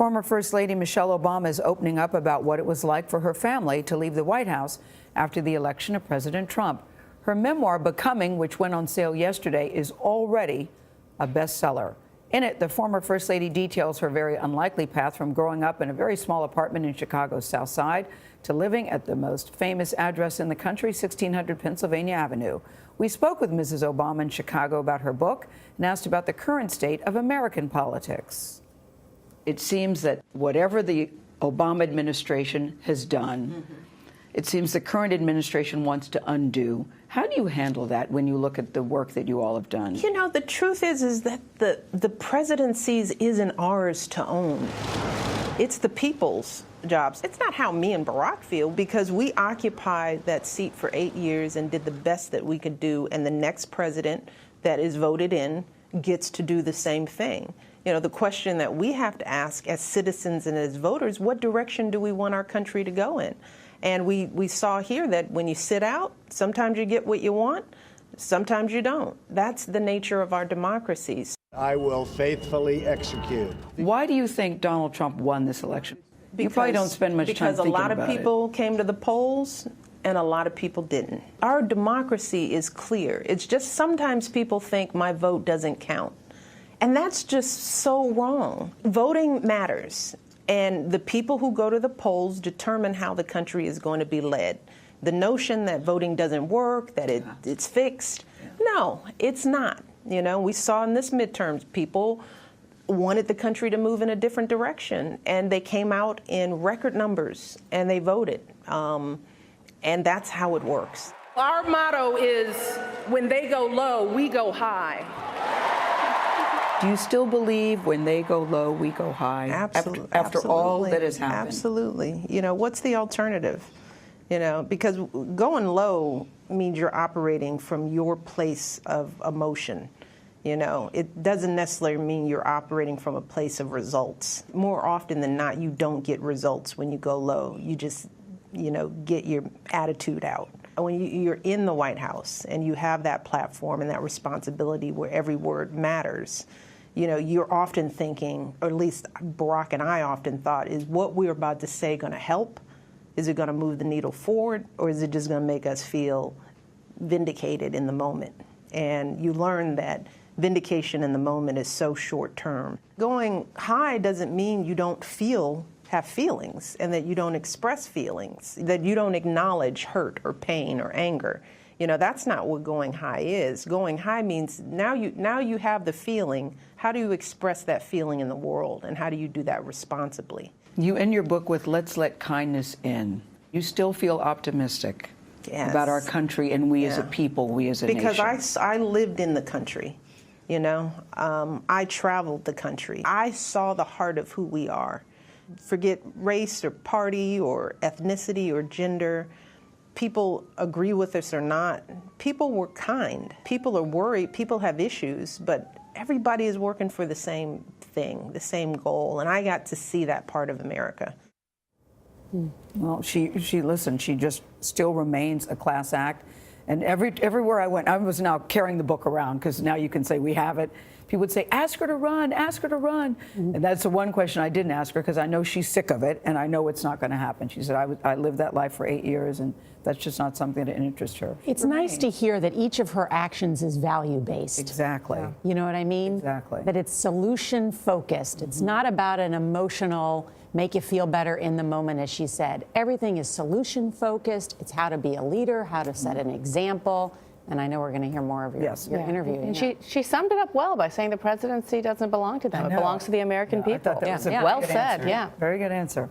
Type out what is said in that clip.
Former First Lady Michelle Obama is opening up about what it was like for her family to leave the White House after the election of President Trump. Her memoir, Becoming, which went on sale yesterday, is already a bestseller. In it, the former First Lady details her very unlikely path from growing up in a very small apartment in Chicago's South Side to living at the most famous address in the country, 1600 Pennsylvania Avenue. We spoke with Mrs. Obama in Chicago about her book and asked about the current state of American politics. It seems that whatever the Obama administration has done, it seems the current administration wants to undo. How do you handle that when you look at the work that you all have done? You know, the truth is that the presidencies isn't ours to own. It's the people's jobs. It's not how me and Barack feel, because we occupied that seat for 8 years and did the best that we could do, and the next president that is voted in gets to do the same thing. You know, the question that we have to ask as citizens and as voters, what direction do we want our country to go in? And we saw here that when you sit out, sometimes you get what you want, sometimes you don't. That's the nature of our democracies. I will faithfully execute. Why do you think Donald Trump won this election? You probably don't spend much time thinking about it. Because a lot of people came to the polls and a lot of people didn't. Our democracy is clear. It's just sometimes people think my vote doesn't count. And that's just so wrong. Voting matters. And the people who go to the polls determine how the country is going to be led. The notion that voting doesn't work, that it's fixed, no, it's not. You know, we saw in this midterms, people wanted the country to move in a different direction, and they came out in record numbers and they voted. And that's how it works. Our motto is, when they go low, we go high. Do you still believe when they go low, we go high? Absolutely. After all that has happened? Absolutely. You know, what's the alternative? You know, because going low means you're operating from your place of emotion. You know, it doesn't necessarily mean you're operating from a place of results. More often than not, you don't get results when you go low. You just, you know, get your attitude out. When you're in the White House and you have that platform and that responsibility where every word matters, you know, you're often thinking, or at least Barack and I often thought, is what we're about to say going to help? Is it going to move the needle forward, or is it just going to make us feel vindicated in the moment? And you learn that vindication in the moment is so short term. Going high doesn't mean you don't have feelings, and that you don't express feelings, that you don't acknowledge hurt or pain or anger. You know, that's not what going high is. Going high means now you have the feeling. How do you express that feeling in the world, and how do you do that responsibly? You end your book with "Let's let kindness in." You still feel optimistic about our country and we as a people, we as a nation. Because I lived in the country, you know. I traveled the country. I saw the heart of who we are. Forget race or party or ethnicity or gender. People agree with us or not. People were kind. People are worried. People have issues, but everybody is working for the same thing, the same goal. And I got to see that part of America. Well, she just still remains a class act. And everywhere I went, I was now carrying the book around, because now you can say we have it. People would say, ask her to run, ask her to run. And that's the one question I didn't ask her, because I know she's sick of it, and I know it's not going to happen. She said, I lived that life for 8 years, and that's just not something that interests her. It's nice to hear that each of her actions is value-based. Exactly. Yeah. You know what I mean? Exactly. That it's solution-focused. It's not about an emotional, make you feel better in the moment, as she said. Everything is solution-focused. It's how to be a leader, how to set an example. And I know we're going to hear more of your interview. And she summed it up well by saying the presidency doesn't belong to them. It belongs to the American people. I thought that was a well good said. Answer. Very good answer.